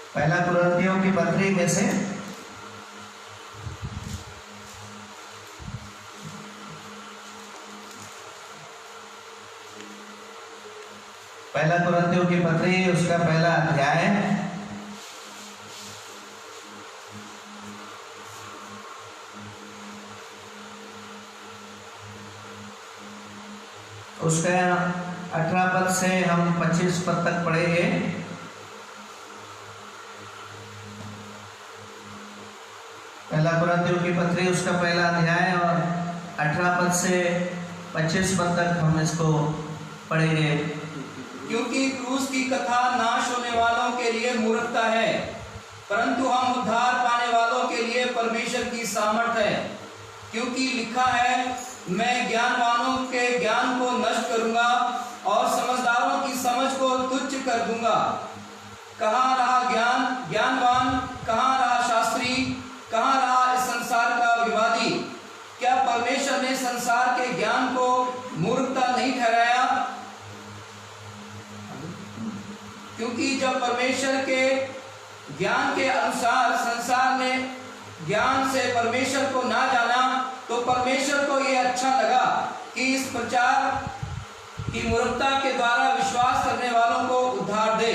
पहला कुरिन्थियों की पत्री में से पहला कुरिन्थियों की पत्री उसका पहला अध्याय उसका 18 पद से हम 25 पद तक पढ़ेंगे। पहला कुरिन्थियों की पत्री उसका पहला अध्याय और 18 पद से 25 पद तक हम इसको पढ़ेंगे। क्योंकि क्रूस की कथा नाश होने वालों के लिए मूर्खता है, परंतु हम उद्धार पाने वालों के लिए परमेश्वर की सामर्थ है। क्योंकि लिखा है, मैं ज्ञानवानों के ज्ञान को नष्ट करूंगा और समझदारों की समझ को तुच्छ कर दूंगा। कहाँ रहा ज्ञानवान, कहाँ रहा शास्त्री, कहाँ रहा इस संसार का विवादी? क्या परमेश्वर ने संसार के ज्ञान को मूर्खता नहीं ठहराया? क्योंकि जब परमेश्वर के ज्ञान के अनुसार संसार ने ज्ञान से परमेश्वर को ना जाना, तो परमेश्वर को यह अच्छा लगा कि इस प्रचार की मूर्खता के द्वारा विश्वास करने वालों को उद्धार दे।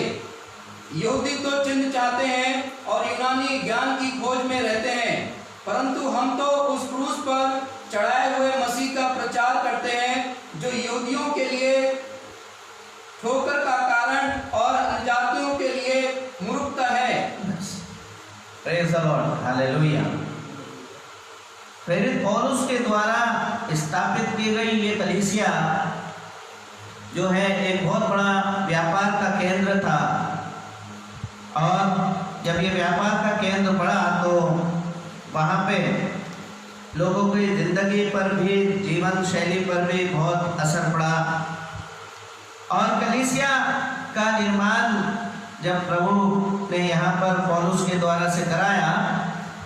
यहूदी तो चिन्ह चाहते हैं और यूनानी ज्ञान की खोज में रहते हैं, परंतु हम तो उस क्रूस पर चढ़ाए हुए मसीह का प्रचार करते हैं, जो यहूदियों के लिए ठोकर का कारण और अन्यजातियों के लिए मूर्खता है। Praise the Lord, hallelujah. प्रेरित पौलुस के द्वारा स्थापित की गई ये कलीसिया जो है एक बहुत बड़ा व्यापार का केंद्र था, और जब ये व्यापार का केंद्र बढ़ा तो वहाँ पे लोगों की जिंदगी पर भी, जीवन शैली पर भी बहुत असर पड़ा। और कलीसिया का निर्माण जब प्रभु ने यहाँ पर पौलुस के द्वारा से कराया,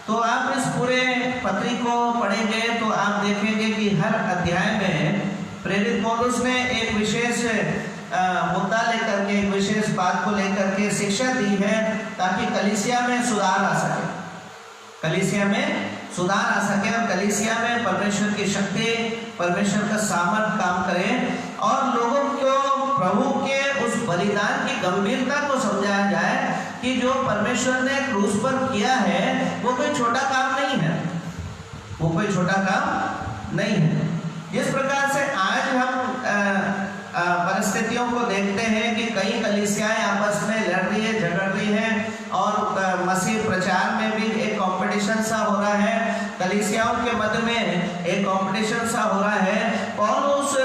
तो आप इस पूरे पत्री को पढ़ेंगे तो आप देखेंगे कि हर अध्याय में प्रेरित पौलुस ने एक विशेष मुद्दा लेकर के, एक विशेष बात को लेकर के शिक्षा दी है, ताकि कलीसिया में सुधार आ सके, कलीसिया में सुधार आ सके और कलीसिया में परमेश्वर की शक्ति, परमेश्वर का सामर्थ काम करे और लोगों को प्रभु के उस बलिदान की गंभीरता को समझाया जाए कि जो परमेश्वर ने क्रूस पर किया है वो कोई छोटा काम नहीं है, वो कोई छोटा काम नहीं है। जिस प्रकार से आज हम परिस्थितियों को देखते हैं कि कई कलीसियाएं आपस में लड़ रही है, झगड़ रही है और मसीह प्रचार में भी एक कंपटीशन सा हो रहा है, कलीसियाओं के मध्य में एक कंपटीशन सा हो रहा है। पौलुस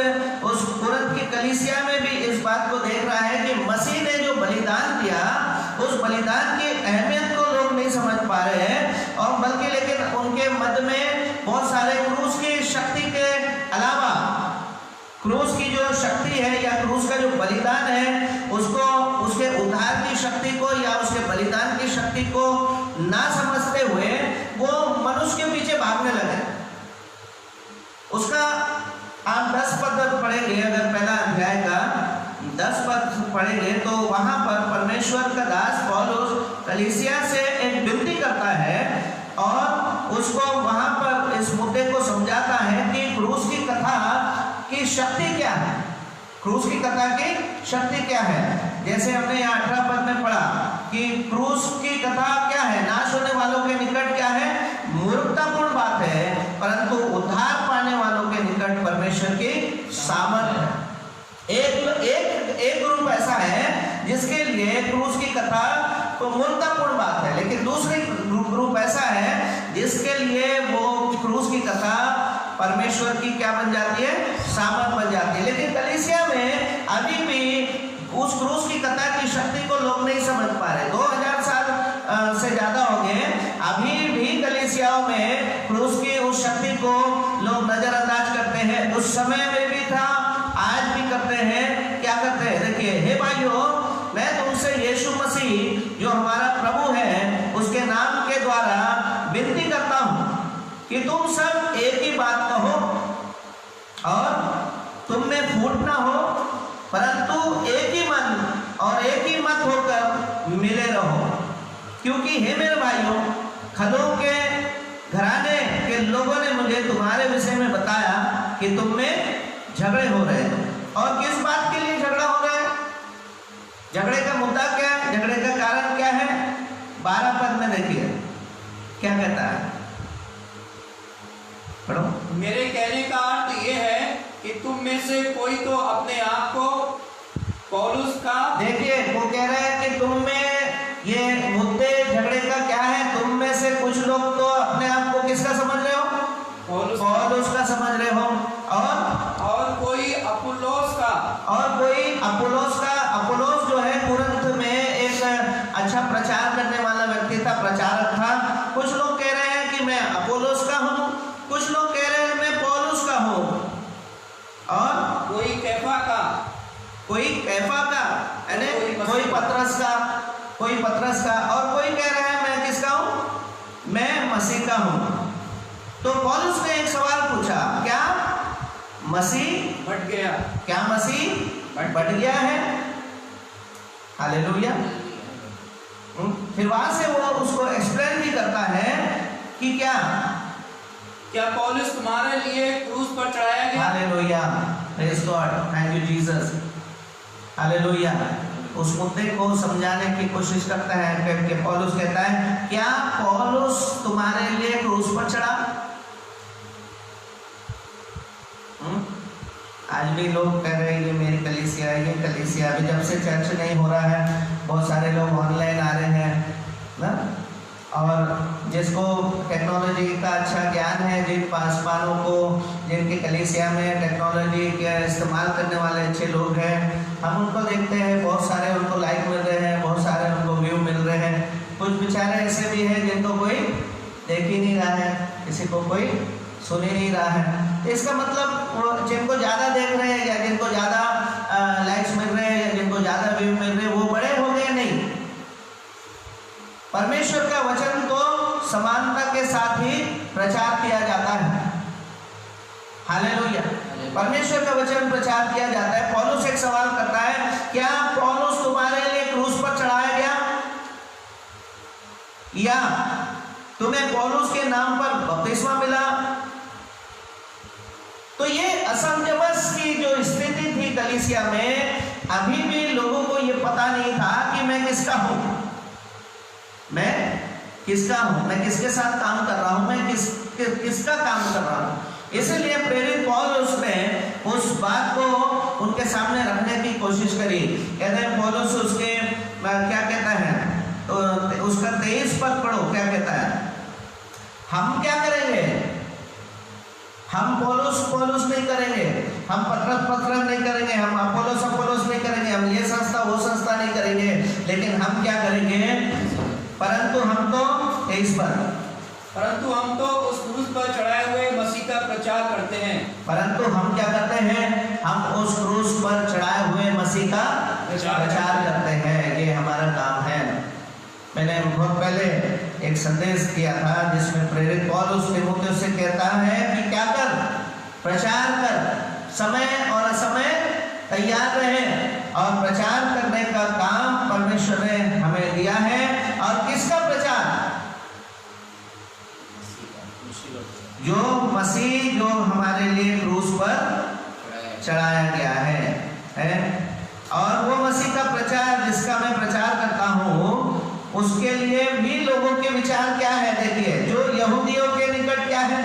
उस कुरिन्थ की कलीसिया में भी इस बात को देख रहा है कि मसीह ने जो बलिदान दिया, उस बलिदान की अहमियत को लोग नहीं समझ पा रहे हैं, और बल्कि लेकिन उनके मध्य में बहुत सारे क्रूस की शक्ति के अलावा, क्रूस की जो शक्ति है या क्रूस का जो बलिदान है उसको, उसके उद्धार की शक्ति को या उसके बलिदान की शक्ति को ना समझते हुए वो मनुष्य के पीछे भागने लगे। उसका आप 10 पद पढ़ेंगे, अगर पहला अध्याय का 10 पद पढ़ेंगे तो वहां पर परमेश्वर का दास पौलुस कलीसिया से एक विनती करता है और उसको वहां पर इस मुद्दे को समझाता है कि क्रूस की कथा की शक्ति क्या है, क्रूस की कथा की शक्ति क्या है। जैसे हमने यहाँ 18 पद में पढ़ा कि क्रूस की कथा क्या है, नाश होने वालों के निकट क्या है, मूर्खतापूर्ण बात है, परंतु उद्धार पाने वालों के निकट परमेश्वर की सामर्थ है। एक ग्रुप ऐसा है जिसके लिए क्रूस की कथा तो मूर्खतापूर्ण बात है, लेकिन दूसरी ग्रुप ऐसा है जिसके लिए वो क्रूस की कथा परमेश्वर की क्या बन जाती है, सामर्थ बन जाती है। लेकिन कलीसिया में अभी भी उस क्रूस की कथा की शक्ति को लोग नहीं समझ पा रहे। 2000 साल से ज्यादा हो गए, अभी भी कलीसियाओं में क्रूस की उस शक्ति को लोग नजरअंदाज करते हैं। उस समय में भी था, आज भी करते हैं। क्या करते हैं? देखिए, हे भाइयों, मैं तुमसे यीशु मसीह जो हमारा प्रभु है उसके नाम के द्वारा विनती करता हूं कि तुम सब एक ही बात कहो और तुम में फूट ना हो, परंतु एक ही मन और एक ही मत होकर मिले रहो। क्योंकि हे मेरे भाइयों, खलों के घराने के लोगों ने मुझे तुम्हारे विषय में बताया कि तुम में झगड़े हो रहे हैं। और किस बात के लिए झगड़ा हो रहा है? झगड़े का मुद्दा क्या है? झगड़े का कारण क्या है? 12 पद में देखिए क्या कहता है, पढ़ो। मेरे कहने का अर्थ ये है कि तुम में से कोई तो अपने आप को पौलुस का, देखिए वो कह रहा है कि तुम में ये मुद्दे झगड़े का क्या है, तुम में से कुछ लोग तो अपने आप को किसका समझ रहे हो? पौलुस का समझ रहे हो, और कोई अपुल्लोस का, और कोई अपुल्लोस का। अपुल्लोस जो है कुरिन्थ में एक अच्छा प्रचार करने वाला व्यक्ति था, प्रचारक था। कुछ लोग कह रहे हैं कि मैं अपुल्लोस का हूँ, कुछ लोग कह रहे हैं मैं पौलुस का हूँ, और कोई कैफा का, कोई कोई पतरस का, और कोई कह रहा है मैं किसका हूँ? मैं मसीह का हूँ। तो पौलुस ने एक सवाल पूछा, क्या मसीह बढ़ गया? क्या मसीह बढ़ गया है? हालेलुया। फिर वहां से वो उसको एक्सप्लेन भी करता है कि क्या पौलुस तुम्हारे लिए क्रूस पर चढ़ाया गया? Hallelujah, praise God, thank you Jesus, hallelujah. उस मुद्दे को समझाने की कोशिश करता है कि पौलुस कहता है, क्या पौलुस तुम्हारे लिए क्रूस पर चढ़ा? आज भी लोग कह रहे हैं ये मेरी कलीसिया है, ये कलीसिया। अभी जब से चर्च नहीं हो रहा है, बहुत सारे लोग ऑनलाइन आ रहे हैं ना, और जिसको टेक्नोलॉजी का अच्छा ज्ञान है, जिन पासवानों को, जिनकी कलीसिया में टेक्नोलॉजी का इस्तेमाल करने वाले अच्छे लोग हैं, हम उनको देखते हैं, बहुत सारे उनको लाइक मिल रहे हैं, बहुत सारे उनको व्यू मिल रहे हैं। कुछ बेचारे ऐसे भी हैं जिनको कोई देख ही नहीं रहा है, किसी को कोई सुन ही नहीं रहा है। तो इसका मतलब जिनको ज़्यादा देख रहे हैं, या जिनको ज़्यादा लाइक्स मिल रहे हैं, या जिनको ज़्यादा व्यू मिल रहे हैं, वो बड़े हो गए नहीं। परमेश्वर का वचन को समानता के साथ ही प्रचार किया जाता है। हालेलुया। परमेश्वर का वचन प्रचार किया जाता है। पौलुस एक सवाल करता है, क्या पौलुस तुम्हारे लिए क्रूस पर चढ़ाया गया, या तुम्हें पौलुस के नाम पर बपतिस्मा मिला? तो ये असमंजस की जो स्थिति थी कलीसिया में, अभी भी लोगों को ये पता नहीं था कि मैं किसका हूं, मैं किसका हूं, मैं किसके साथ काम कर रहा हूं, मैं किसका काम कर रहा हूं। इसलिए प्रेरित पौलुस ने उस बात को उनके सामने रखने की कोशिश करी। कहते हैं पौलुस उसके क्या कहता है, तो उसका 23 पद पढ़ो, क्या कहता है, हम क्या करेंगे? हम पौलुस नहीं करेंगे, हम पत्रस नहीं करेंगे, हम अपोलोस नहीं करेंगे, हम ये संस्था वो संस्था नहीं करेंगे, लेकिन हम क्या करेंगे? परंतु हम तो 23 पद, परंतु हम तो उस क्रूस पर चढ़ाए हुए मसीह का प्रचार करते हैं। परंतु हम क्या करते हैं? हम उस क्रूस पर चढ़ाए हुए मसीह का प्रचार करते हैं। ये हमारा काम है। मैंने बहुत पहले एक संदेश किया था जिसमें प्रेरित पौलुस तीमुथियुस से कहता है कि क्या कर? प्रचार कर, समय और असमय तैयार रहे, और प्रचार करने का काम परमेश्वर ने हमें दिया है। और किसका प्रचार? जो मसीह जो हमारे लिए क्रूस पर चढ़ाया गया है? और वो मसीह का प्रचार जिसका मैं प्रचार करता हूँ, उसके लिए भी लोगों के विचार क्या है? देखिए, जो यहूदियों के निकट क्या है?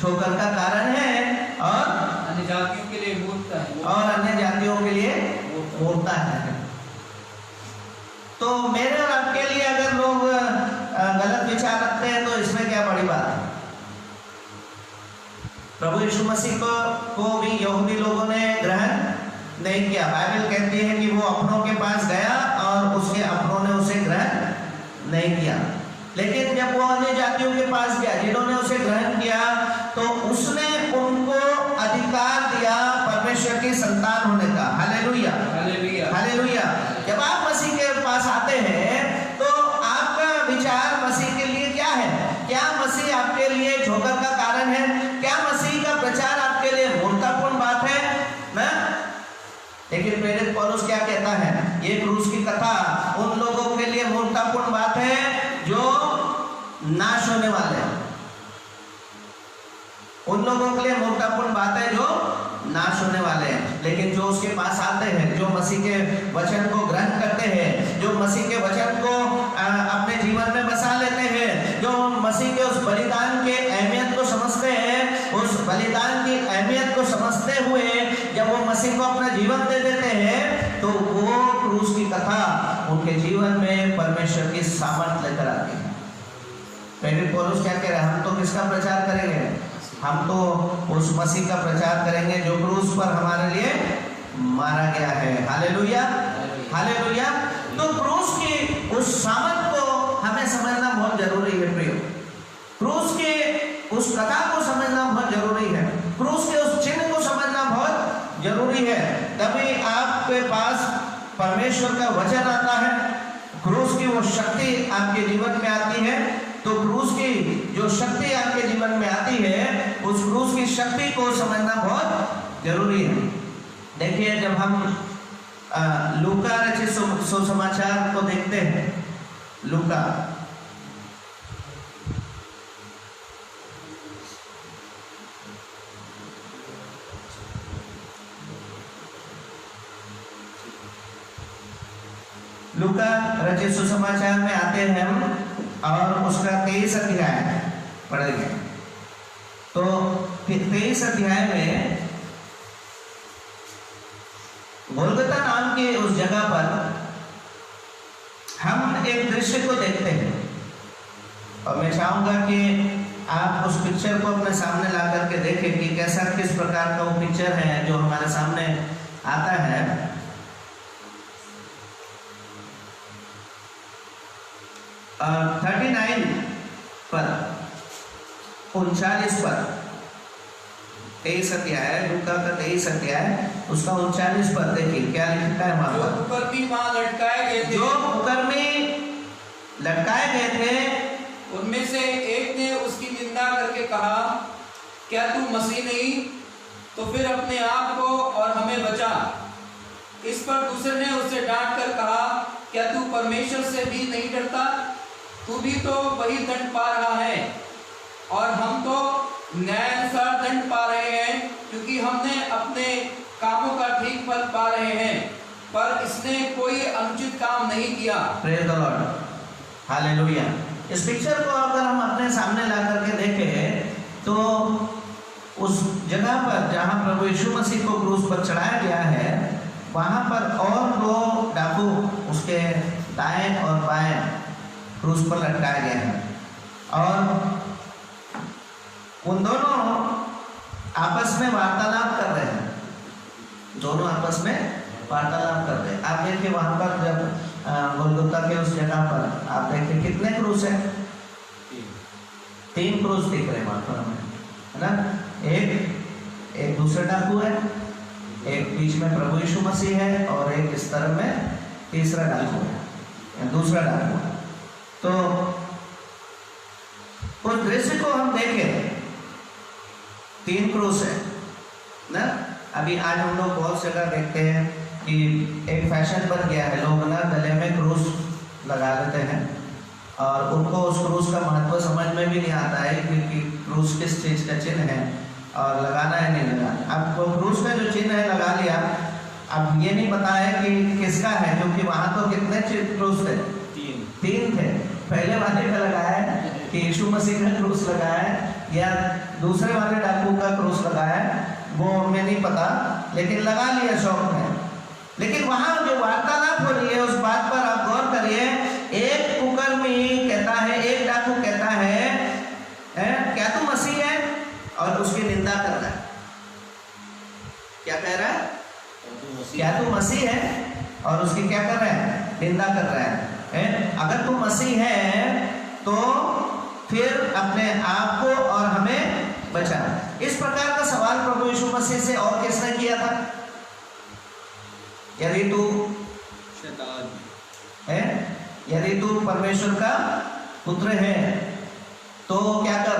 ठोकर का कारण है, और अन्य जातियों के लिए मूर्खता है, और अन्य जातियों के लिए मूर्खता है। तो मेरे और आपके लिए अगर लोग गलत विचार रखते हैं तो इसमें क्या बड़ी बात है? प्रभु यीशु मसीह को भी यहूदी लोगों ने ग्रहण नहीं किया। बाइबल कहती है कि वो अपनों के पास गया और उसके अपनों ने उसे ग्रहण नहीं किया। लेकिन जब वो अन्य जातियों के पास गया जिन्होंने उसे ग्रहण किया, तो उसने उनको अधिकार दिया परमेश्वर की संतान होने का। Hallelujah, hallelujah, hallelujah. जब आप मसीह के पास आते हैं तो आपका विचार मसीह के लिए क्या है? क्या मसीह आपके लिए ठोकर का कारण है? क्या मसीह का प्रचार आपके लिए मूर्खतापूर्ण बात है ना? लेकिन प्रेरित पौलुस क्या कहता है, ये क्रूस की कथा उन लोगों के लिए मूर्खतापूर्ण बात है जो नाश होने वाले हैं। उन लोगों के लिए मूर्खतापूर्ण बात है जो नाश होने वाले हैं, लेकिन जो उसके पास आते हैं, जो मसीह के वचन को ग्रहण करते हैं, जो मसीह के वचन को अपने जीवन में बसा लेते हैं, जो मसीह के उस बलिदान के अहमियत को समझते हैं, उस बलिदान की अहमियत को समझते हुए जब वो मसीह को अपना जीवन दे देते हैं, तो वो क्रूस की कथा उनके जीवन में परमेश्वर की सामर्थ लेकर आती है। प्रेरित पौलुस क्या कह रहे हैं, हम तो किसका प्रचार करेंगे, हम तो उस मसीह का प्रचार करेंगे जो क्रूस पर हमारे लिए मारा गया है। Hallelujah, hallelujah. तो क्रूस की उस सामर्थ को हमें समझना बहुत जरूरी है प्रियो। क्रूस के उस कथा को समझना बहुत जरूरी है, क्रूस के उस चिन्ह को समझना बहुत जरूरी है। तभी आपके पास परमेश्वर का वचन आता है, क्रूस की वो शक्ति आपके जीवन में आती है। तो क्रूस की जो शक्ति आपके जीवन में आती है, उस क्रूस की शक्ति को समझना बहुत जरूरी है। देखिए, जब हम लूका रचित सुसमाचार को देखते हैं, लूका लूका रचित सुसमाचार में आते हैं हम और उसका 23 अध्याय पढ़ेंगे। तो 23 अध्याय में गोलगोथा नाम के उस जगह पर हम एक दृश्य को देखते हैं, और मैं चाहूंगा कि आप उस पिक्चर को अपने सामने ला करके देखें कि कैसा, किस प्रकार का वो पिक्चर है जो हमारे सामने आता है। 39 पर 39 पर 23 अध्याय, लूका का 23 अध्याय उसका 39 पर देखिए क्या लिखा है वहां पर। कुकर्मी वहां लटकाए गए थे, जो कुकर्मी लटकाए गए थे, उनमें से एक ने उसकी निंदा करके कहा, क्या तू मसीह नहीं, तो फिर अपने आप को और हमें बचा। इस पर दूसरे ने उससे डांट कर कहा, क्या तू परमेश्वर से भी नहीं डरता, तू भी तो वही दंड पा रहा है और हम तो न्यायानुसार दंड पा रहे हैं, क्योंकि हमने अपने कामों का ठीक फल पा रहे हैं, पर इसने कोई अनुचित काम नहीं किया। Praise the Lord, hallelujah. इस पिक्चर को अगर हम अपने सामने ला करके देखें तो उस जगह पर जहां प्रभु यीशु मसीह को क्रूस पर चढ़ाया गया है, वहां पर और दो डाकू उसके दाएं और बाएं क्रूस पर लटकाए गए हैं, और उन दोनों आपस में वार्तालाप कर रहे हैं, दोनों आपस में वार्तालाप कर रहे हैं। आप देखिए वहां पर जब गोलगोथा के उस जगह पर आप देखिए कितने क्रूस हैं, 3 क्रूस दिख रहे हैं वहां पर हमें, है ना। एक दूसरा डाकू है, एक बीच में प्रभु यीशु मसीह है, और एक इस तरफ में तीसरा डाकू है, दूसरा डाकू है। तो उस दृश्य को हम देखें, 3 क्रूस है ना। अभी आज हम लोग बहुत जगह देखते हैं कि एक फैशन बन गया है, लोग ना गले में क्रूस लगा लेते हैं, और उनको उस क्रूस का महत्व समझ में भी नहीं आता है कि क्रूस किस चीज का चिन्ह है और लगाना है नहीं लगाना। अब वो क्रूस का जो चिन्ह है लगा लिया, अब ये नहीं पता है कि किसका है, क्योंकि वहां तो कितने क्रूस थे, 3 थे। पहले वाले का लगाया है कि यीशु मसीह का क्रूस लगाया है, या दूसरे वाले डाकू का क्रूस लगाया है, वो हमें नहीं पता, लेकिन लगा लिया शौक में। लेकिन वहां जो वार्तालाप हो रही है उस बात पर आप गौर करिए। एक कुकर्मी कहता है, एक डाकू कहता है, क्या तू मसीह है, और उसकी निंदा कर रहा है। क्या कह रहा है, क्या तू मसीह है, और उसकी क्या कर रहा है, निंदा कर रहा है। अगर तू मसीह है तो फिर अपने आप को और हमें बचा। इस प्रकार का सवाल प्रभु यीशु मसीह से और किसने किया था, यदि तू है, यदि तू परमेश्वर का पुत्र है तो क्या कर,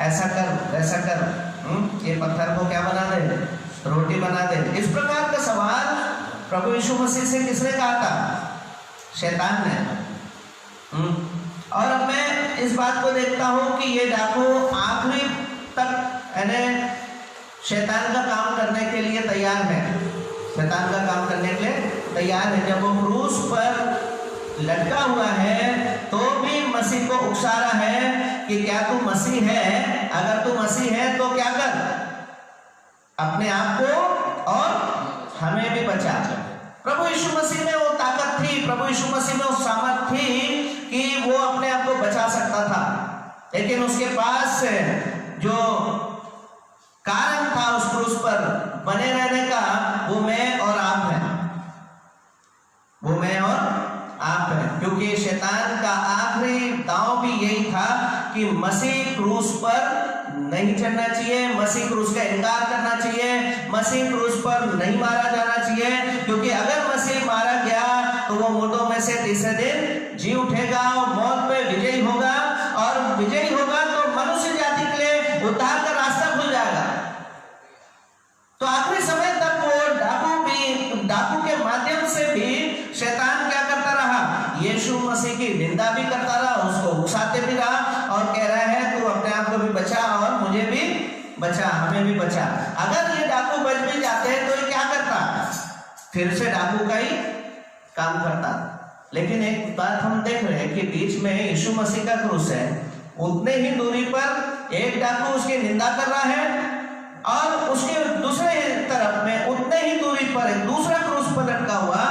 ऐसा कर, वैसा कर, ये पत्थर को क्या बना दे, रोटी बना दे। इस प्रकार का सवाल प्रभु यीशु मसीह से किसने कहा था? शैतान ने। और अब मैं इस बात को देखता हूं कि ये डाकू आखिरी तक यानी शैतान का काम करने के लिए तैयार है, शैतान का काम करने के लिए तैयार है। जब वो क्रूस पर लटका हुआ है तो भी मसीह को उकसा रहा है कि क्या तू मसीह है? अगर तू मसीह है तो क्या कर, अपने आप को और हमें भी बचा। प्रभु यीशु मसीह में वो ताकत थी, प्रभु यीशु मसीह में वो सामर्थ थी कि वो अपने आप को बचा सकता था, लेकिन उसके पास जो कारण था उस क्रूस पर बने रहने का, वो मैं और आप है, वो मैं और आप है। क्योंकि शैतान का आखिरी दांव भी यही था कि मसीह क्रूस पर नहीं चढ़ना चाहिए, मसीह क्रूस का इनकार करना चाहिए, मसीह क्रूस पर नहीं मारा जाना चाहिए। क्योंकि अगर मसीह मारा गया तो वो मुर्दों में से तीसरे दिन जी उठेगा और मौत पे विजयी होगा, और विजयी होगा तो मनुष्य जाति के लिए उद्धार का रास्ता खुल जाएगा। तो आखिरी समय तक वो डाकू के माध्यम से भी शैतान क्या करता रहा? यीशु मसीह की निंदा भी करता रहा, उसको उकसाते भी रहा और कह रहा है तू अपने आप को भी बचा और मुझे भी बचा, हमें भी बचा। अगर ये डाकू बच भी जाते तो ये क्या करता? फिर से डाकू का ही काम करता। लेकिन एक बात हम देख रहे हैं कि बीच में यीशु मसीह का क्रूस है, उतने ही दूरी पर एक डाकू उसकी निंदा कर रहा है, और उसके दूसरे तरफ में उतने ही दूरी पर एक दूसरा क्रूस पर लटका हुआ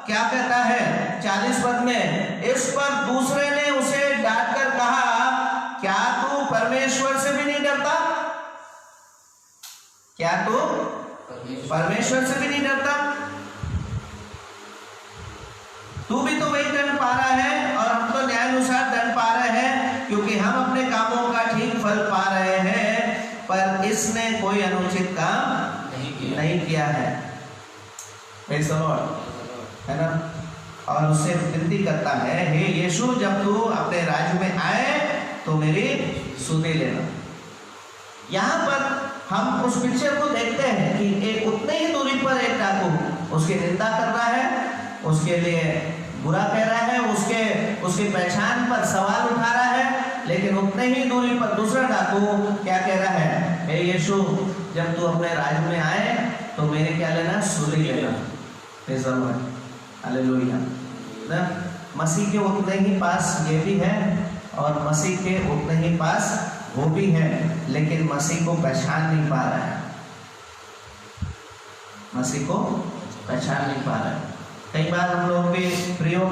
क्या कहता है 40 पद में, इस पर दूसरे ने उसे डांट कर कहा, क्या तू परमेश्वर से भी नहीं डरता? क्या तू परमेश्वर से भी नहीं डरता? तू भी तो वही दंड पा रहा है और हम तो न्यायानुसार दंड पा रहे हैं, क्योंकि हम अपने कामों का ठीक फल पा रहे हैं, पर इसने कोई अनुचित काम नहीं किया है। है ना? और उससे विनती करता है, हे यीशु, जब तू अपने राज्य में आए तो मेरी सुधि लेना। यहाँ पर हम उस पिक्चर को देखते हैं कि एक उतने ही दूरी पर एक डाकू उसकी निंदा कर रहा है, उसके लिए बुरा कह रहा है, उसकी पहचान पर सवाल उठा रहा है, लेकिन उतने ही दूरी पर दूसरा डाकू क्या कह रहा है, हे यीशु, जब तू अपने राज्य में आए तो मेरे क्या लेना? सुधि लेना। हालेलुया। ना मसीह के उतने ही पास ये भी है और मसीह के उतने ही पास वो भी है, लेकिन मसीह को पहचान नहीं पा रहा है, मसीह को पहचान नहीं पा रहा है। कई बार हम लोग भी प्रियो,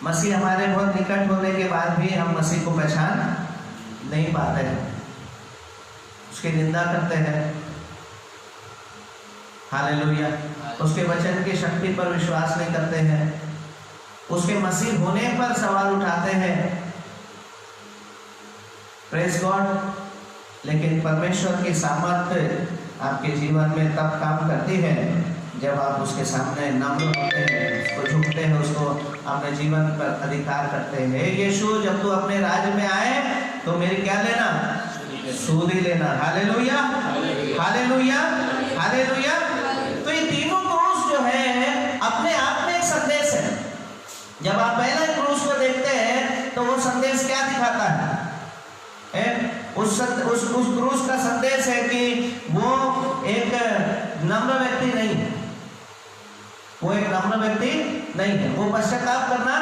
मसीह हमारे बहुत निकट होने के बाद भी हम मसीह को पहचान नहीं पाते हैं, उसकी निंदा करते हैं। हालेलुया। उसके वचन की शक्ति पर विश्वास नहीं करते हैं, उसके मसीह होने पर सवाल उठाते हैं। Praise God. लेकिन परमेश्वर की सामर्थ्य आपके जीवन में तब काम करती है जब आप उसके सामने नम्र होते हैं, उसको झुकते हैं, उसको अपने जीवन पर अधिकार करते हैं। यीशु, जब तू अपने राज्य में आए तो मेरी क्या लेना? सुधि लेना। Hallelujah, hallelujah, hallelujah. तो ये तीनों क्रूस जो है अपने आप में एक संदेश है। जब आप पहले क्रूस को देखते हैं तो वो संदेश क्या दिखाता है? उस क्रूस का संदेश है कि वो एक नम्र व्यक्ति नहीं है, वो एक नम्र व्यक्ति नहीं है, वो पश्चाताप करना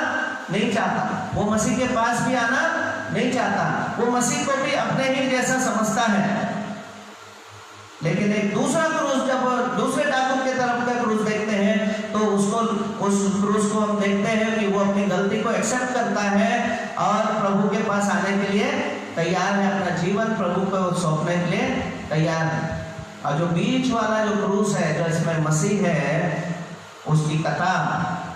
नहीं चाहता, वो मसीह के पास भी आना नहीं चाहता, वो मसीह को भी अपने ही जैसा समझता है। लेकिन एक दूसरा क्रूस, जब दूसरे डाकू के तरफ का क्रूस देखते हैं तो उस क्रूस को हम देखते हैं कि वो अपनी गलती को एक्सेप्ट करता है और प्रभु के पास आने के लिए तैयार है, अपना जीवन प्रभु को सौंपने के लिए तैयार है। और जो बीच वाला जो क्रूस है, जो इसमें मसीह है, उसकी कथा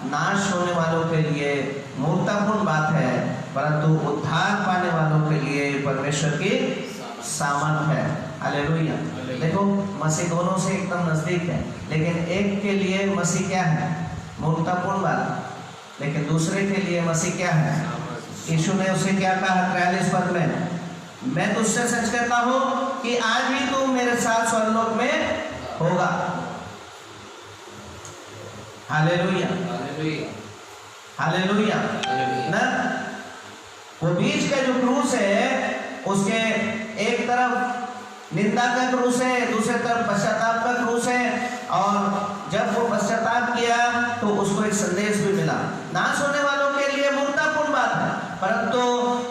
नाश होने वालों के लिए मूर्खतापूर्ण बात है, परंतु उद्धार पाने वालों के लिए परमेश्वर की सामर्थ है। हालेलुया। देखो, मसीह दोनों से एकदम नजदीक है, लेकिन एक के लिए मसीह क्या है? मूर्खतापूर्ण बात, लेकिन दूसरे के लिए मसीह क्या है? यीशु ने उसे क्या कहा 43 पद में, मैं तुझसे सच कहता हूं कि आज ही तू मेरे साथ स्वर्गलोक में होगा। Hallelujah, hallelujah, hallelujah. ना वो बीच का जो क्रूस है, उसके एक तरफ निंदा का क्रूस है, दूसरे तरफ पश्चाताप का क्रूस है। और जब वो पश्चाताप किया तो उसको एक संदेश भी मिला। नाश होने वालों के लिए मूर्खतापूर्ण बात है, परंतु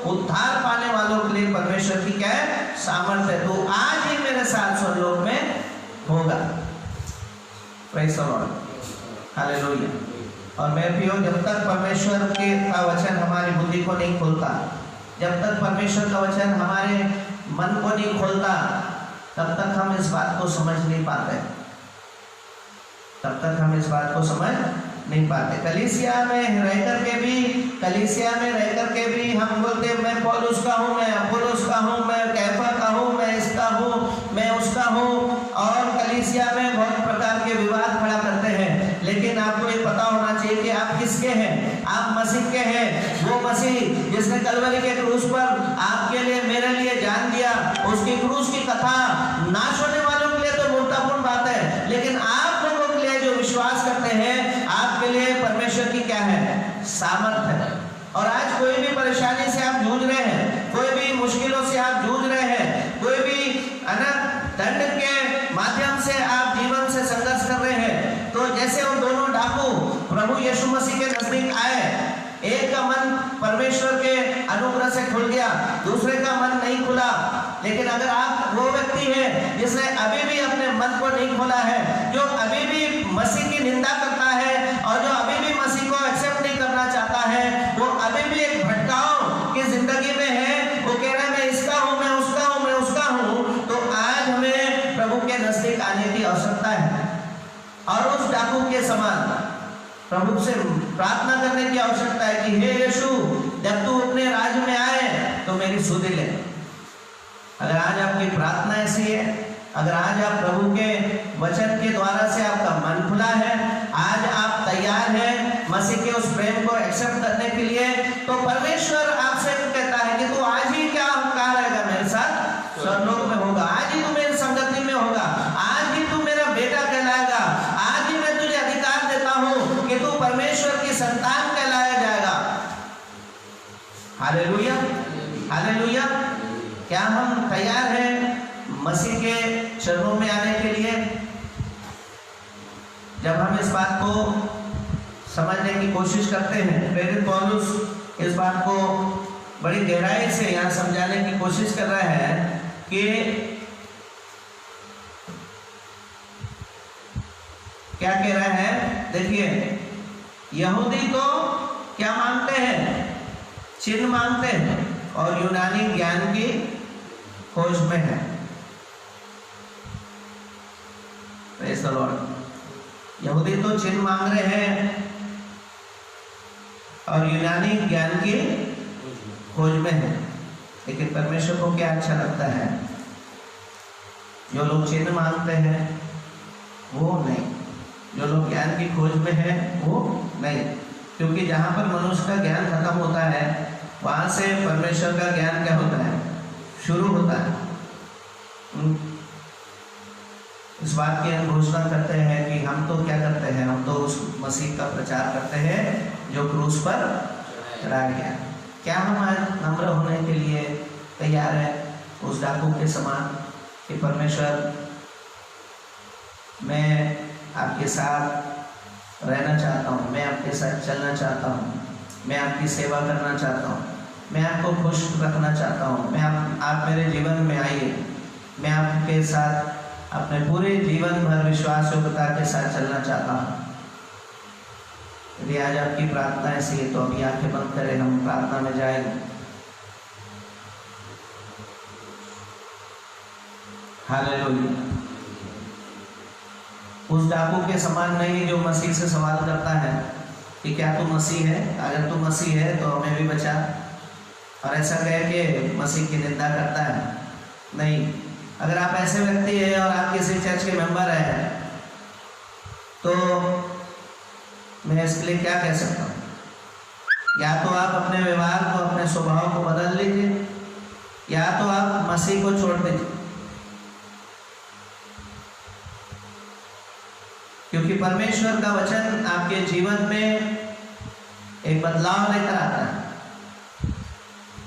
उद्धार पाने वालों के लिए परमेश्वर की क्या है? सामर्थ्य है। तो आज ही मेरे साथ स्वर्गलोक में होगा। Praise the Lord, hallelujah. और मैं भी हूँ, जब तक परमेश्वर के का वचन हमारी बुद्धि को नहीं खोलता, जब तक परमेश्वर का वचन हमारे मन को नहीं खोलता, तब तक हम इस बात को समझ नहीं पाते, तब तक हम इस बात को समझ नहीं पाते। कलीसिया में रह करके भी हम बोलते मैं पौलुस का हूँ, मैं अपोलोस का हूँ, मैं कैफा का हूँ, मैं इसका हूँ, मैं उसका हूँ। और कलीसिया में बहुत प्रकार के विवाद खड़ा करते हैं, लेकिन आपको ये पता होना चाहिए कि आप किसके हैं। आप मसीह के हैं। वो मसीह जिसने कलवरी के क्रूस पर आपके लिए, मेरे लिए जान दिया, उसकी क्रूस की कथा नाश होने वालों के लिए तो मूर्खतापूर्ण बात है, लेकिन आप लोगों के लिए जो विश्वास करते हैं, आपके लिए परमेश्वर की क्या है? सामर्थ है। और आज कोई भी परेशानी से आप जूझ रहे हैं, कोई भी मुश्किलों से आप जूझ रहे हैं, कोई भी दंड के माध्यम से आप जीवन से संघर्ष कर रहे हैं, तो जैसे उन दोनों डाकू प्रभु यीशु मसीह के नजदीक आए, एक का मन परमेश्वर के अनुग्रह से खुल गया, दूसरे का मन नहीं खुला। लेकिन अगर आप वो व्यक्ति हैं जिसने अभी भी अपने मन को नहीं खोला है, जो अभी भी मसीह की निंदा करता है और जो अभी भी मसीह को एक्सेप्ट नहीं करना चाहता है, वो अभी भी एक भटकाव की जिंदगी में है, वो कह रहा है मैं इसका हूँ, मैं उसका हूँ, मैं उसका हूँ, तो आज हमें प्रभु के नजदीक आने की आवश्यकता है और उस डाकू के समान प्रभु से प्रार्थना करने की आवश्यकता है कि हे यीशु, जब तू अपने राज्य में आए तो मेरी सुधि ले। अगर आज आपकी प्रार्थना ऐसी है, अगर आज आप प्रभु के वचन के द्वारा से आपका मन खुला है, आज आप तैयार हैं मसीह के उस प्रेम को एक्सेप्ट करने के लिए, तो परमेश्वर आपसे कहता है कि तू आज ही क्या कहा रहेगा मेरे साथ स्वर्गलोक में होगा, आज ही तू मेरी संगति में होगा, आज ही तू मेरा बेटा कहलाएगा, आज ही मैं तुझे अधिकार देता हूं कि तू परमेश्वर की संतान कहलाया जाएगा। Hallelujah, hallelujah. क्या हम तैयार हैं मसीह के चरणों में आने के लिए? जब हम इस बात को समझने की कोशिश करते हैं, प्रेरित पौलुस इस बात को बड़ी गहराई से यहाँ समझाने की कोशिश कर रहा है कि क्या कह रहा है। देखिए, यहूदी तो क्या मांगते हैं? चिन्ह मांगते हैं, और यूनानी ज्ञान की खोज में है। Praise the Lord. यहूदी तो चिन्ह मांग रहे हैं और यूनानी ज्ञान की खोज में है, लेकिन परमेश्वर को क्या अच्छा लगता है? जो लोग चिन्ह मांगते हैं वो नहीं, जो लोग ज्ञान की खोज में है वो नहीं, क्योंकि जहाँ पर मनुष्य का ज्ञान खत्म होता है, वहाँ से परमेश्वर का ज्ञान क्या होता है? शुरू होता है। इस बात की हम घोषणा करते हैं कि हम तो क्या करते हैं? हम तो उस मसीह का प्रचार करते हैं जो क्रूस पर चढ़ा गया। क्या हम आज नम्र होने के लिए तैयार है उस डाकू के समान कि परमेश्वर, मैं आपके साथ रहना चाहता हूँ, मैं आपके साथ चलना चाहता हूँ, मैं आपकी सेवा करना चाहता हूँ, मैं आपको खुश रखना चाहता हूँ, मैं आप मेरे जीवन में आइए, मैं आपके साथ अपने पूरे जीवन भर विश्वास योग्यता के साथ चलना चाहता हूँ। यदि आज आपकी प्रार्थना ऐसी है तो अभी आंखें बंद करें, हम प्रार्थना में जाएंगे। हालेलुया। उस डाकू के समान नहीं जो मसीह से सवाल करता है कि क्या तू मसीह है? अगर तू मसीह है तो हमें भी बचा, और ऐसा कह के मसीह की निंदा करता है। नहीं, अगर आप ऐसे व्यक्ति हैं और आप किसी चर्च के मेंबर हैं तो मैं इसके लिए क्या कह सकता हूँ? या तो आप अपने व्यवहार को, अपने स्वभाव को बदल लीजिए, या तो आप मसीह को छोड़ दीजिए। क्योंकि परमेश्वर का वचन आपके जीवन में एक बदलाव लेकर आता है,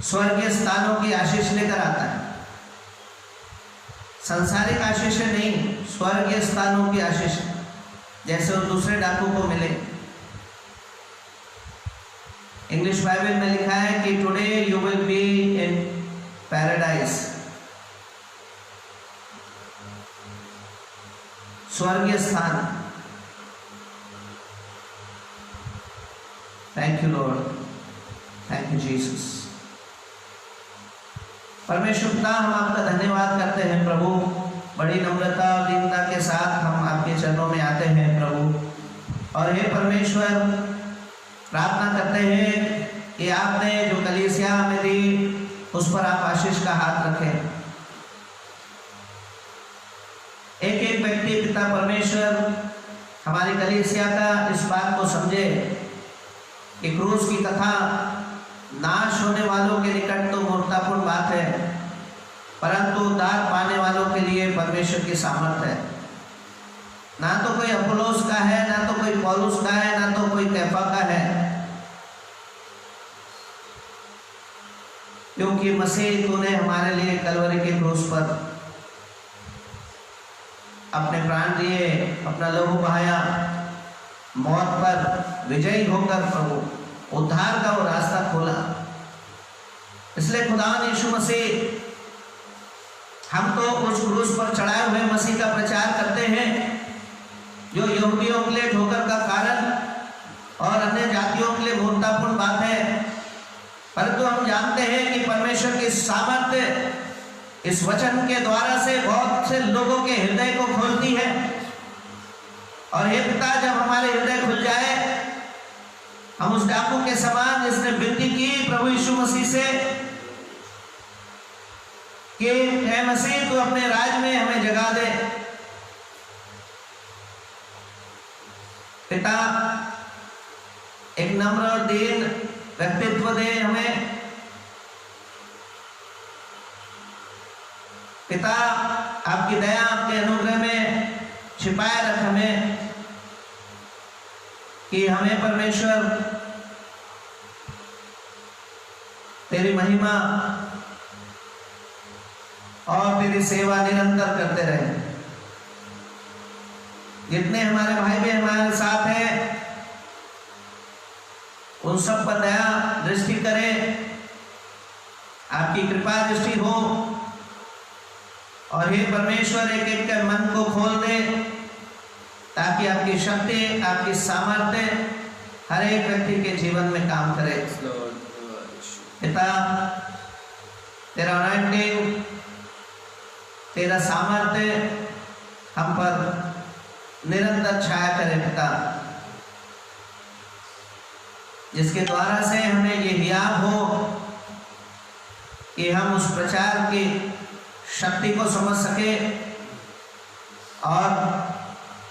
स्वर्गीय स्थानों की आशीष लेकर आता है। सांसारिक आशीष नहीं, स्वर्गीय स्थानों की आशीष, जैसे वो दूसरे डाकू को मिले। इंग्लिश बाइबल में लिखा है कि today you will be in paradise, स्वर्गीय स्थान। Thank you Lord, thank you Jesus. परमेश्वर पिता, हम आपका धन्यवाद करते हैं प्रभु। बड़ी नम्रता और दीनता के साथ हम आपके चरणों में आते हैं प्रभु। और हे परमेश्वर, प्रार्थना करते हैं कि आपने जो कलीसिया हमें दी उस पर आप आशीष का हाथ रखें। एक एक व्यक्ति पिता परमेश्वर हमारी कलीसिया का इस बात को समझे कि क्रूस की कथा नाश होने वालों के निकट तो मूर्खतापूर्ण बात है, परंतु उद्धार पाने वालों के लिए परमेश्वर की सामर्थ है। ना तो कोई अपोलोस का है, ना तो कोई पौलुस का है, ना तो कोई कैफा का है, क्योंकि मसीह तूने हमारे लिए कलवरी के क्रूस पर अपने प्राण दिए, अपना लहू बहाया, मौत पर विजयी होकर प्रभु उद्धार का वो रास्ता खोला। इसलिए खुदा यीशु मसीह, हम तो उस क्रूस पर चढ़ाए हुए मसीह का प्रचार करते हैं जो यहूदियों के लिए ठोकर का कारण और अन्य जातियों के लिए मूर्खतापूर्ण बात है, परंतु हम जानते हैं कि परमेश्वर की सामर्थ्य इस वचन के द्वारा से बहुत से लोगों के हृदय को खोलती है। और हे पिता, जब हमारे हृदय खुल जाए, हम उस डाकू के समान जिसने विनती की प्रभु यीशु मसीह से कि हे मसीह, तू अपने राज में हमें जगा दे। पिता, एक नम्र और दीन व्यक्तित्व दे हमें। पिता, आपकी दया, आपके अनुग्रह में छिपाए रख हमें, कि हमें परमेश्वर तेरी महिमा और तेरी सेवा निरंतर करते रहे। जितने हमारे भाई बहन हमारे साथ हैं, उन सब पर दया दृष्टि करें, आपकी कृपा दृष्टि हो। और हे परमेश्वर, एक एक के मन को खोल दे, ताकि आपकी शक्ति, आपकी सामर्थ्य हर एक व्यक्ति के जीवन में काम करे। पिता, तेरा अनॉइंटिंग, तेरा सामर्थ्य हम पर निरंतर छाया करे पिता, जिसके द्वारा से हमें ये हियाव हो कि हम उस प्रचार की शक्ति को समझ सके और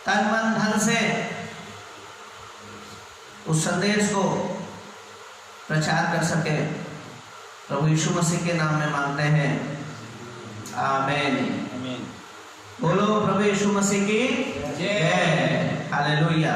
तन मन धन से उस संदेश को प्रचार कर सके। प्रभु यीशु मसीह के नाम में मांगते हैं, आमीन। बोलो प्रभु यीशु मसीह की जय। हालेलुया।